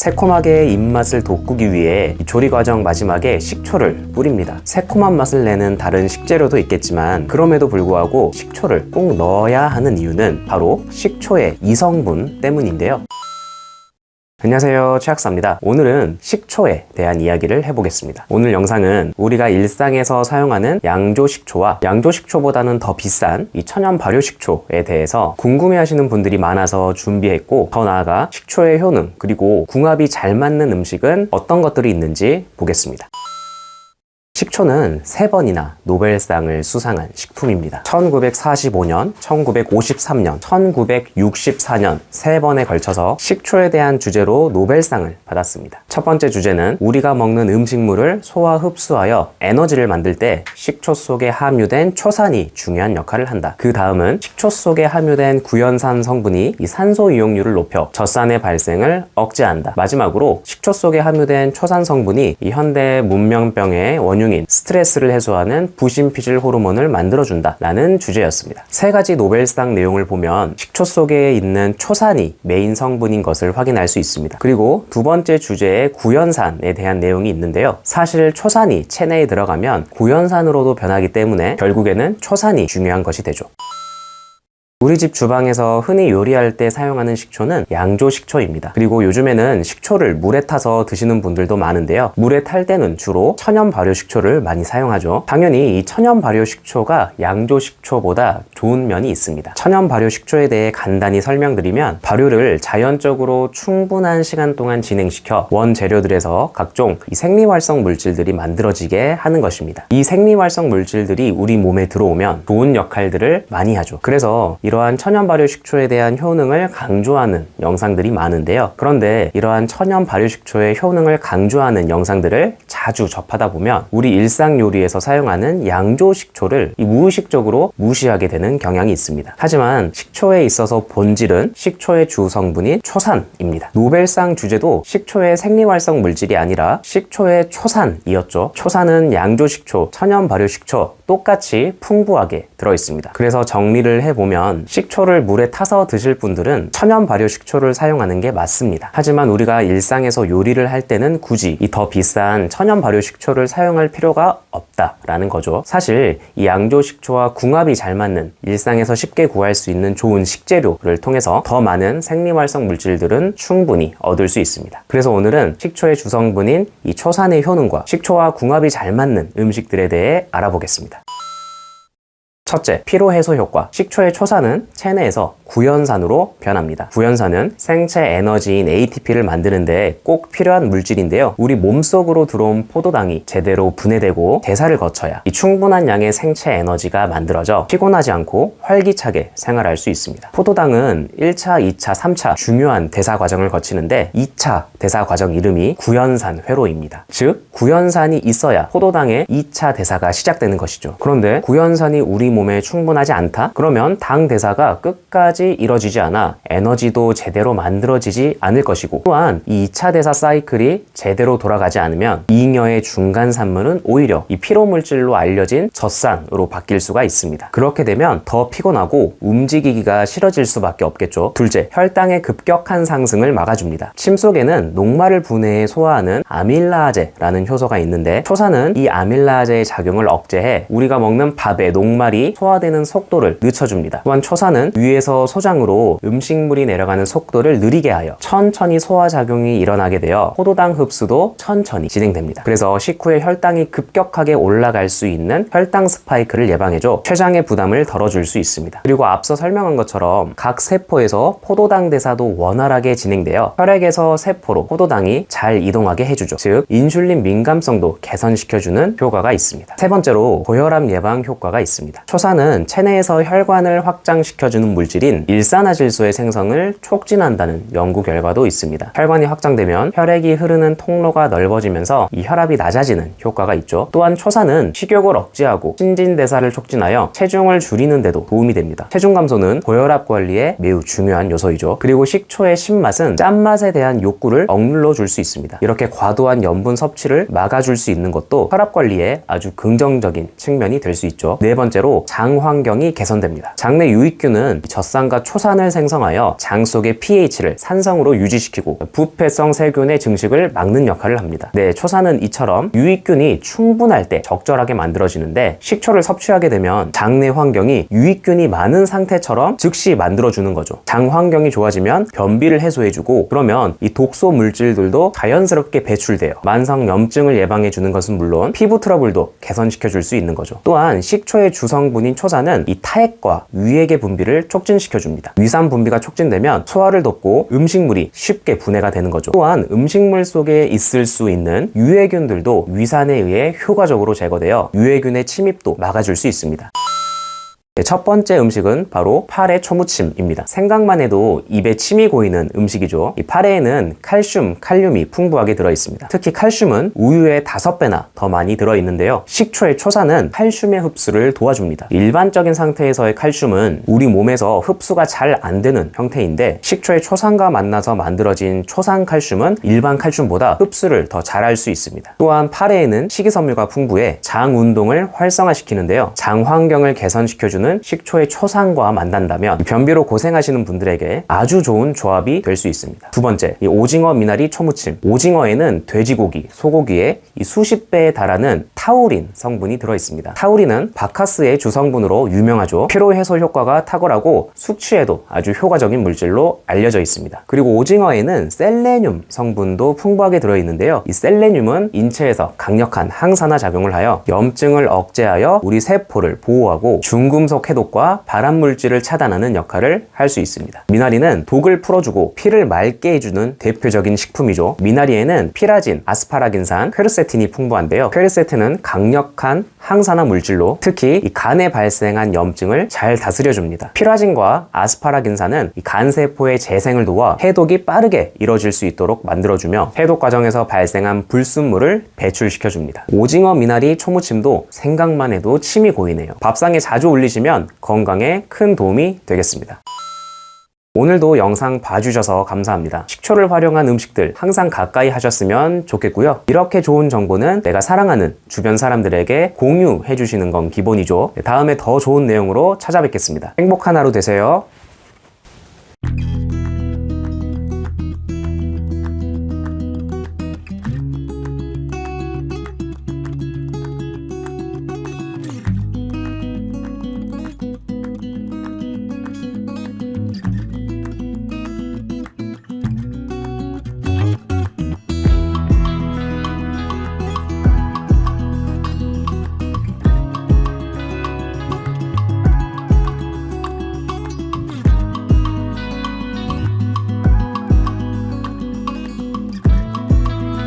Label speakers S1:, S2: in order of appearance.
S1: 새콤하게 입맛을 돋구기 위해 조리 과정 마지막에 식초를 뿌립니다. 새콤한 맛을 내는 다른 식재료도 있겠지만 그럼에도 불구하고 식초를 꼭 넣어야 하는 이유는 바로 식초의 이성분 때문인데요. 안녕하세요, 최학사입니다. 오늘은 식초에 대한 이야기를 해보겠습니다. 오늘 영상은 우리가 일상에서 사용하는 양조식초와 양조식초보다는 더 비싼 이 천연 발효식초에 대해서 궁금해하시는 분들이 많아서 준비했고, 더 나아가 식초의 효능 그리고 궁합이 잘 맞는 음식은 어떤 것들이 있는지 보겠습니다. 식초는 3번이나 노벨상을 수상한 식품입니다. 1945년, 1953년, 1964년 3번에 걸쳐서 식초에 대한 주제로 노벨상을 받았습니다. 첫 번째 주제는 우리가 먹는 음식물을 소화 흡수하여 에너지를 만들 때 식초 속에 함유된 초산이 중요한 역할을 한다. 그 다음은 식초 속에 함유된 구연산 성분이 이 산소 이용률을 높여 젖산의 발생을 억제한다. 마지막으로 식초 속에 함유된 초산 성분이 이 현대 문명병의 원흉인 스트레스를 해소하는 부신피질 호르몬을 만들어준다 라는 주제였습니다. 3가지 노벨상 내용을 보면 식초 속에 있는 초산이 메인 성분인 것을 확인할 수 있습니다. 그리고 두 번째 주제에 구연산에 대한 내용이 있는데요. 사실 초산이 체내에 들어가면 구연산으로도 변하기 때문에 결국에는 초산이 중요한 것이 되죠. 우리 집 주방에서 흔히 요리할 때 사용하는 식초는 양조식초입니다. 그리고 요즘에는 식초를 물에 타서 드시는 분들도 많은데요. 물에 탈 때는 주로 천연 발효식초를 많이 사용하죠. 당연히 이 천연 발효식초가 양조식초보다 좋은 면이 있습니다. 천연 발효식초에 대해 간단히 설명드리면, 발효를 자연적으로 충분한 시간 동안 진행시켜 원재료들에서 각종 이 생리활성 물질들이 만들어지게 하는 것입니다. 이 생리활성 물질들이 우리 몸에 들어오면 좋은 역할들을 많이 하죠. 그래서 이러한 천연 발효 식초에 대한 효능을 강조하는 영상들이 많은데요. 그런데 이러한 천연 발효 식초의 효능을 강조하는 영상들을 자주 접하다 보면 우리 일상 요리에서 사용하는 양조 식초를 무의식적으로 무시하게 되는 경향이 있습니다. 하지만 식초에 있어서 본질은 식초의 주 성분인 초산입니다. 노벨상 주제도 식초의 생리활성 물질이 아니라 식초의 초산이었죠. 초산은 양조 식초, 천연 발효 식초 똑같이 풍부하게 들어있습니다. 그래서 정리를 해보면 식초를 물에 타서 드실 분들은 천연 발효 식초를 사용하는 게 맞습니다. 하지만 우리가 일상에서 요리를 할 때는 굳이 이 더 비싼 천연 발효 식초를 사용할 필요가 없다라는 거죠. 사실 이 양조 식초와 궁합이 잘 맞는, 일상에서 쉽게 구할 수 있는 좋은 식재료를 통해서 더 많은 생리활성 물질들은 충분히 얻을 수 있습니다. 그래서 오늘은 식초의 주성분인 이 초산의 효능과 식초와 궁합이 잘 맞는 음식들에 대해 알아보겠습니다. 첫째, 피로해소 효과. 식초의 초산은 체내에서 구연산으로 변합니다. 구연산은 생체 에너지인 ATP를 만드는데 꼭 필요한 물질인데요. 우리 몸속으로 들어온 포도당이 제대로 분해되고 대사를 거쳐야 이 충분한 양의 생체 에너지가 만들어져 피곤하지 않고 활기차게 생활할 수 있습니다. 포도당은 1차, 2차, 3차 중요한 대사 과정을 거치는데 2차 대사 과정 이름이 구연산 회로입니다. 즉, 구연산이 있어야 포도당의 2차 대사가 시작되는 것이죠. 그런데 구연산이 우리 몸에 충분하지 않다? 그러면 당 대사가 끝까지 이뤄지지 않아 에너지도 제대로 만들어지지 않을 것이고, 또한 이 2차 대사 사이클이 제대로 돌아가지 않으면 잉여의 중간 산물은 오히려 이 피로물질로 알려진 젖산으로 바뀔 수가 있습니다. 그렇게 되면 더 피곤하고 움직이기가 싫어질 수밖에 없겠죠. 둘째, 혈당의 급격한 상승을 막아줍니다. 침 속에는 녹말을 분해해 소화하는 아밀라아제라는 효소가 있는데, 초산은 이 아밀라아제의 작용을 억제해 우리가 먹는 밥의 녹말이 소화되는 속도를 늦춰줍니다. 또한 초산은 위에서 소장으로 음식물이 내려가는 속도를 느리게 하여 천천히 소화작용이 일어나게 되어 포도당 흡수도 천천히 진행됩니다. 그래서 식후에 혈당이 급격하게 올라갈 수 있는 혈당 스파이크를 예방해줘 췌장의 부담을 덜어줄 수 있습니다. 그리고 앞서 설명한 것처럼 각 세포에서 포도당 대사도 원활하게 진행되어 혈액에서 세포로 포도당이 잘 이동하게 해주죠. 즉, 인슐린 민감성도 개선시켜주는 효과가 있습니다. 세 번째로, 고혈압 예방 효과가 있습니다. 초산은 체내에서 혈관을 확장시켜주는 물질인 일산화질소의 생성을 촉진한다는 연구 결과도 있습니다. 혈관이 확장되면 혈액이 흐르는 통로가 넓어지면서 이 혈압이 낮아지는 효과가 있죠. 또한 초산은 식욕을 억제하고 신진대사를 촉진하여 체중을 줄이는 데도 도움이 됩니다. 체중 감소는 고혈압 관리에 매우 중요한 요소이죠. 그리고 식초의 신맛은 짠맛에 대한 욕구를 억눌러 줄 수 있습니다. 이렇게 과도한 염분 섭취를 막아줄 수 있는 것도 혈압 관리에 아주 긍정적인 측면이 될 수 있죠. 네 번째로, 줄고 장 환경이 개선됩니다. 장내 유익균은 젖산과 초산을 생성하여 장 속의 pH를 산성으로 유지시키고 부패성 세균의 증식을 막는 역할을 합니다. 네, 초산은 이처럼 유익균이 충분할 때 적절하게 만들어지는데 식초를 섭취하게 되면 장내 환경이 유익균이 많은 상태처럼 즉시 만들어주는 거죠. 장 환경이 좋아지면 변비를 해소해주고 그러면 이 독소 물질들도 자연스럽게 배출돼요. 만성 염증을 예방해주는 것은 물론 피부 트러블도 개선시켜줄 수 있는 거죠. 또한 식초의 주성분인 초산은 이 타액과 위액의 분비를 촉진시켜줍니다. 위산 분비가 촉진되면 소화를 돕고 음식물이 쉽게 분해가 되는 거죠. 또한 음식물 속에 있을 수 있는 유해균들도 위산에 의해 효과적으로 제거되어 유해균의 침입도 막아줄 수 있습니다. 첫 번째 음식은 바로 파래 초무침입니다. 생각만 해도 입에 침이 고이는 음식이죠. 이 파래에는 칼슘, 칼륨이 풍부하게 들어있습니다. 특히 칼슘은 우유의 5배나 더 많이 들어있는데요. 식초의 초산은 칼슘의 흡수를 도와줍니다. 일반적인 상태에서의 칼슘은 우리 몸에서 흡수가 잘 안 되는 형태인데 식초의 초산과 만나서 만들어진 초산 칼슘은 일반 칼슘보다 흡수를 더 잘할 수 있습니다. 또한 파래에는 식이섬유가 풍부해 장 운동을 활성화시키는데요. 장 환경을 개선시켜주는 식초의 초산과 만난다면 변비로 고생하시는 분들에게 아주 좋은 조합이 될 수 있습니다. 두 번째, 이 오징어 미나리 초무침. 오징어에는 돼지고기, 소고기의 이 수십 배에 달하는 타우린 성분이 들어있습니다. 타우린은 바카스의 주성분으로 유명하죠. 피로 해소 효과가 탁월하고 숙취에도 아주 효과적인 물질로 알려져 있습니다. 그리고 오징어에는 셀레늄 성분도 풍부하게 들어있는데요. 이 셀레늄은 인체에서 강력한 항산화 작용을 하여 염증을 억제하여 우리 세포를 보호하고 중금속 해독과 발암물질을 차단하는 역할을 할 수 있습니다. 미나리는 독을 풀어주고 피를 맑게 해주는 대표적인 식품이죠. 미나리에는 피라진, 아스파라긴산, 퀘르세틴이 풍부한데요. 퀘르세틴은 강력한 항산화 물질로 특히 이 간에 발생한 염증을 잘 다스려줍니다. 피라진과 아스파라긴산은 이 간세포의 재생을 도와 해독이 빠르게 이뤄질 수 있도록 만들어주며 해독 과정에서 발생한 불순물을 배출시켜줍니다. 오징어 미나리 초무침도 생각만 해도 침이 고이네요. 밥상에 자주 올리시면 건강에 큰 도움이 되겠습니다. 오늘도 영상 봐주셔서 감사합니다. 식초를 활용한 음식들 항상 가까이 하셨으면 좋겠고요. 이렇게 좋은 정보는 내가 사랑하는 주변 사람들에게 공유해 주시는 건 기본이죠. 다음에 더 좋은 내용으로 찾아뵙겠습니다. 행복한 하루 되세요.